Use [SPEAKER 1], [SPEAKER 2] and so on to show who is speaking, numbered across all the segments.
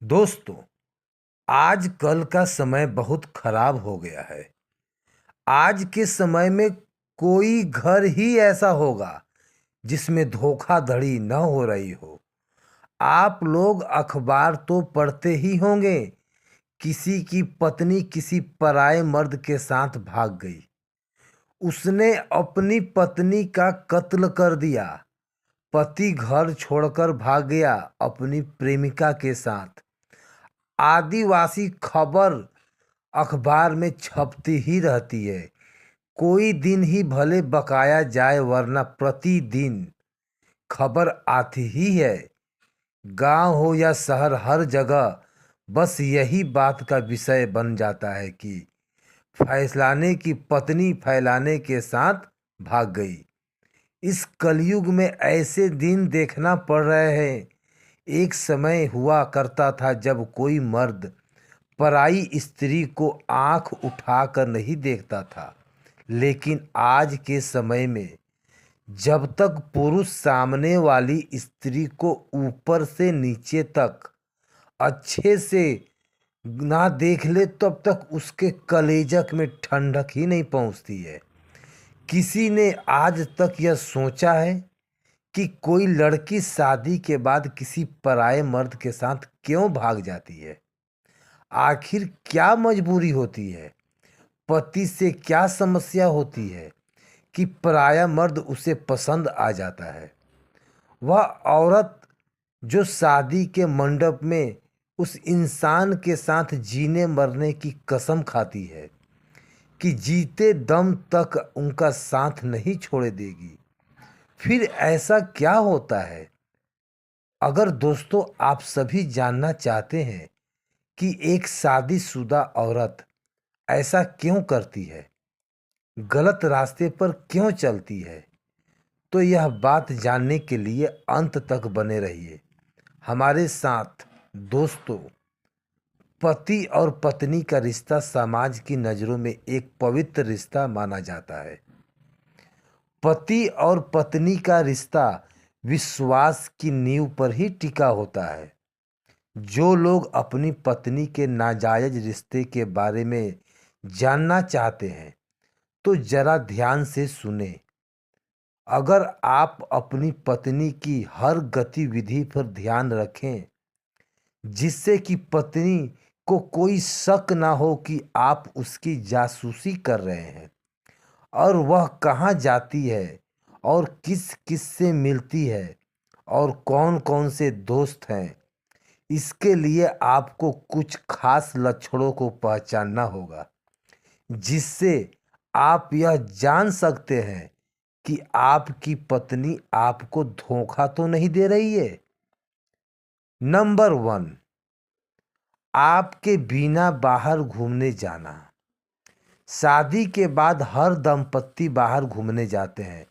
[SPEAKER 1] दोस्तों, आजकल का समय बहुत खराब हो गया है। आज के समय में कोई घर ही ऐसा होगा जिसमें धोखाधड़ी न हो रही हो। आप लोग अखबार तो पढ़ते ही होंगे, किसी की पत्नी किसी पराये मर्द के साथ भाग गई। उसने अपनी पत्नी का कत्ल कर दिया। पति घर छोड़कर भाग गया अपनी प्रेमिका के साथ। आदिवासी खबर अखबार में छपती ही रहती है। कोई दिन ही भले बकाया जाए वरना प्रतिदिन खबर आती ही है। गांव हो या शहर, हर जगह बस यही बात का विषय बन जाता है कि फैसलाने की पत्नी फैलाने के साथ भाग गई। इस कलयुग में ऐसे दिन देखना पड़ रहे हैं। एक समय हुआ करता था जब कोई मर्द पराई स्त्री को आंख उठाकर नहीं देखता था, लेकिन आज के समय में जब तक पुरुष सामने वाली स्त्री को ऊपर से नीचे तक अच्छे से ना देख ले तब तक उसके कलेजक में ठंडक ही नहीं पहुंचती है। किसी ने आज तक यह सोचा है कि कोई लड़की शादी के बाद किसी पराये मर्द के साथ क्यों भाग जाती है? आखिर क्या मजबूरी होती है? पति से क्या समस्या होती है कि पराया मर्द उसे पसंद आ जाता है? वह औरत जो शादी के मंडप में उस इंसान के साथ जीने मरने की कसम खाती है कि जीते दम तक उनका साथ नहीं छोड़ देगी, फिर ऐसा क्या होता है? अगर दोस्तों आप सभी जानना चाहते हैं कि एक शादीशुदा औरत ऐसा क्यों करती है, गलत रास्ते पर क्यों चलती है, तो यह बात जानने के लिए अंत तक बने रहिए हमारे साथ। दोस्तों, पति और पत्नी का रिश्ता समाज की नज़रों में एक पवित्र रिश्ता माना जाता है। पति और पत्नी का रिश्ता विश्वास की नींव पर ही टिका होता है। जो लोग अपनी पत्नी के नाजायज रिश्ते के बारे में जानना चाहते हैं तो जरा ध्यान से सुने। अगर आप अपनी पत्नी की हर गतिविधि पर ध्यान रखें जिससे कि पत्नी को कोई शक ना हो कि आप उसकी जासूसी कर रहे हैं और वह कहाँ जाती है और किस किस से मिलती है और कौन कौन से दोस्त हैं, इसके लिए आपको कुछ खास लक्षणों को पहचानना होगा जिससे आप यह जान सकते हैं कि आपकी पत्नी आपको धोखा तो नहीं दे रही है। नंबर 1, आपके बिना बाहर घूमने जाना। शादी के बाद हर दंपत्ति बाहर घूमने जाते हैं,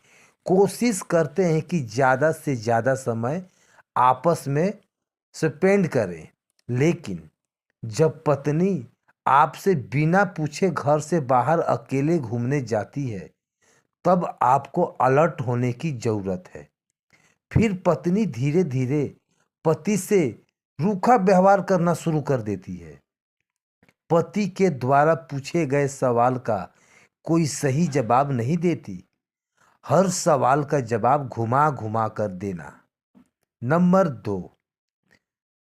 [SPEAKER 1] कोशिश करते हैं कि ज़्यादा से ज़्यादा समय आपस में स्पेंड करें। लेकिन जब पत्नी आपसे बिना पूछे घर से बाहर अकेले घूमने जाती है तब आपको अलर्ट होने की ज़रूरत है। फिर पत्नी धीरे धीरे पति से रूखा व्यवहार करना शुरू कर देती है। पति के द्वारा पूछे गए सवाल का कोई सही जवाब नहीं देती, हर सवाल का जवाब घुमा घुमा कर देना। नंबर 2,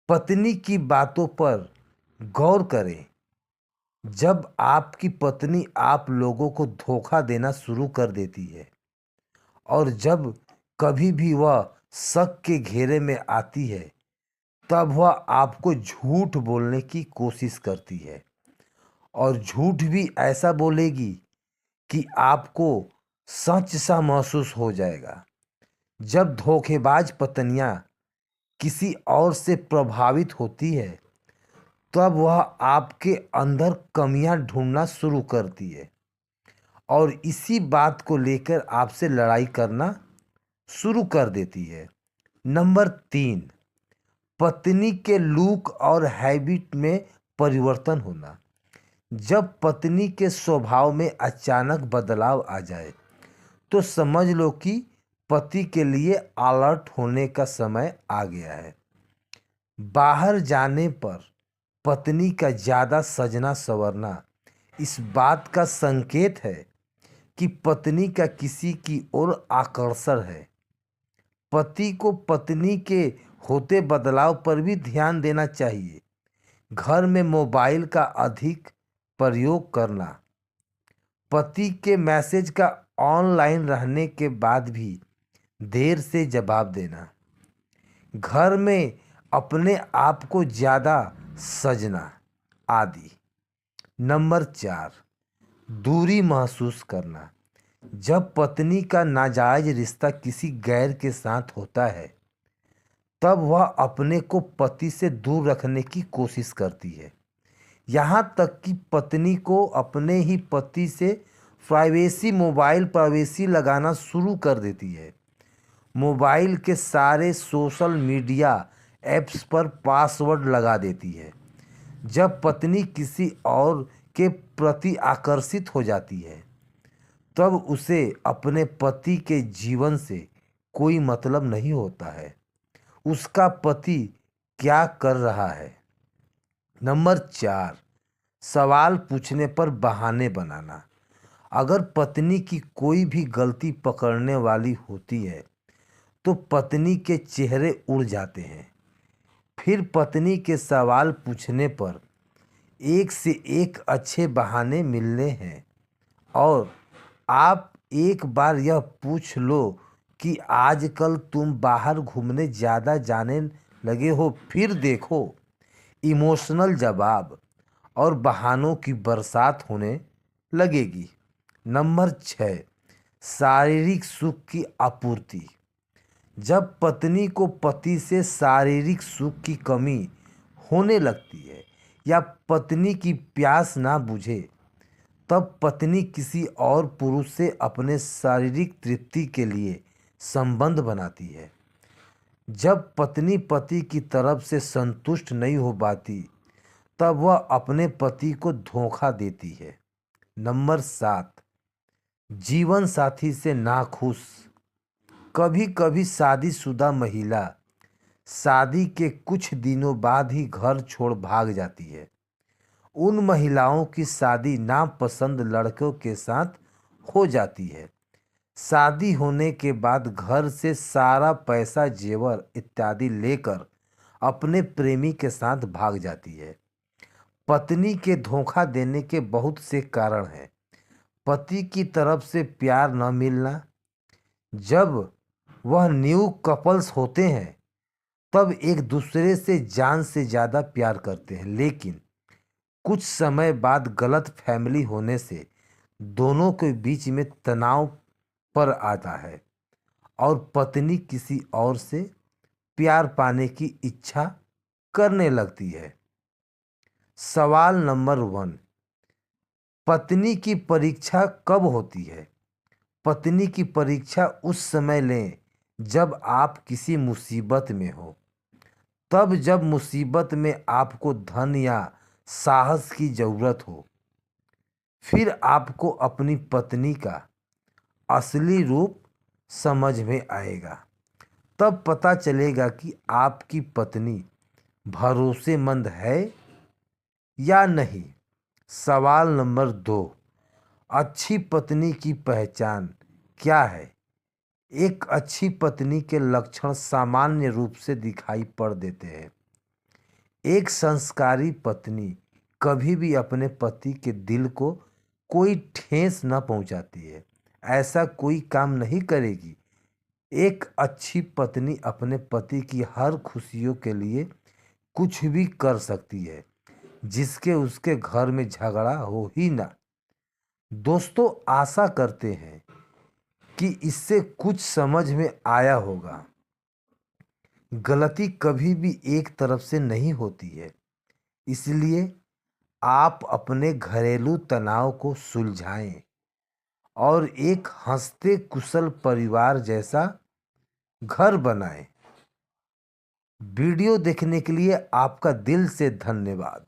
[SPEAKER 1] पत्नी की बातों पर गौर करें। जब आपकी पत्नी आप लोगों को धोखा देना शुरू कर देती है और जब कभी भी वह शक के घेरे में आती है तब वह आपको झूठ बोलने की कोशिश करती है और झूठ भी ऐसा बोलेगी कि आपको सच सा महसूस हो जाएगा। जब धोखेबाज पत्नियां किसी और से प्रभावित होती है तब वह आपके अंदर कमियां ढूंढना शुरू करती है और इसी बात को लेकर आपसे लड़ाई करना शुरू कर देती है। नंबर 3, पत्नी के लुक और हैबिट में परिवर्तन होना। जब पत्नी के स्वभाव में अचानक बदलाव आ जाए तो समझ लो कि पति के लिए अलर्ट होने का समय आ गया है। बाहर जाने पर पत्नी का ज़्यादा सजना संवरना इस बात का संकेत है कि पत्नी का किसी की ओर आकर्षण है। पति को पत्नी के होते बदलाव पर भी ध्यान देना चाहिए। घर में मोबाइल का अधिक प्रयोग करना, पति के मैसेज का ऑनलाइन रहने के बाद भी देर से जवाब देना, घर में अपने आप को ज़्यादा सजना आदि। नंबर 4, दूरी महसूस करना। जब पत्नी का नाजायज रिश्ता किसी गैर के साथ होता है तब वह अपने को पति से दूर रखने की कोशिश करती है। यहाँ तक कि पत्नी को अपने ही पति से मोबाइल प्राइवेसी लगाना शुरू कर देती है। मोबाइल के सारे सोशल मीडिया ऐप्स पर पासवर्ड लगा देती है। जब पत्नी किसी और के प्रति आकर्षित हो जाती है तब उसे अपने पति के जीवन से कोई मतलब नहीं होता है, उसका पति क्या कर रहा है। नंबर 4, सवाल पूछने पर बहाने बनाना। अगर पत्नी की कोई भी गलती पकड़ने वाली होती है तो पत्नी के चेहरे उड़ जाते हैं। फिर पत्नी के सवाल पूछने पर एक से एक अच्छे बहाने मिलने हैं और आप एक बार यह पूछ लो कि आजकल तुम बाहर घूमने ज़्यादा जाने लगे हो, फिर देखो इमोशनल जवाब और बहानों की बरसात होने लगेगी। नंबर 6, शारीरिक सुख की आपूर्ति। जब पत्नी को पति से शारीरिक सुख की कमी होने लगती है या पत्नी की प्यास ना बुझे तब पत्नी किसी और पुरुष से अपने शारीरिक तृप्ति के लिए संबंध बनाती है। जब पत्नी पति की तरफ से संतुष्ट नहीं हो पाती तब वह अपने पति को धोखा देती है। नंबर 7, जीवन साथी से नाखुश। कभी कभी शादीशुदा महिला शादी के कुछ दिनों बाद ही घर छोड़ भाग जाती है। उन महिलाओं की शादी नापसंद लड़कों के साथ हो जाती है। शादी होने के बाद घर से सारा पैसा, जेवर इत्यादि लेकर अपने प्रेमी के साथ भाग जाती है। पत्नी के धोखा देने के बहुत से कारण हैं। पति की तरफ से प्यार न मिलना। जब वह न्यू कपल्स होते हैं तब एक दूसरे से जान से ज़्यादा प्यार करते हैं, लेकिन कुछ समय बाद गलत फैमिली होने से दोनों के बीच में तनाव पर आता है और पत्नी किसी और से प्यार पाने की इच्छा करने लगती है। सवाल नंबर 1, पत्नी की परीक्षा कब होती है? पत्नी की परीक्षा उस समय लें जब आप किसी मुसीबत में हो। तब जब मुसीबत में आपको धन या साहस की ज़रूरत हो, फिर आपको अपनी पत्नी का असली रूप समझ में आएगा। तब पता चलेगा कि आपकी पत्नी भरोसेमंद है या नहीं। सवाल नंबर 2, अच्छी पत्नी की पहचान क्या है? एक अच्छी पत्नी के लक्षण सामान्य रूप से दिखाई पड़ देते हैं। एक संस्कारी पत्नी कभी भी अपने पति के दिल को कोई ठेस न पहुंचाती है, ऐसा कोई काम नहीं करेगी। एक अच्छी पत्नी अपने पति की हर खुशियों के लिए कुछ भी कर सकती है, जिसके उसके घर में झगड़ा हो ही ना। दोस्तों, आशा करते हैं कि इससे कुछ समझ में आया होगा। गलती कभी भी एक तरफ से नहीं होती है, इसलिए आप अपने घरेलू तनाव को सुलझाएं और एक हंसते कुशल परिवार जैसा घर बनाएं। वीडियो देखने के लिए आपका दिल से धन्यवाद।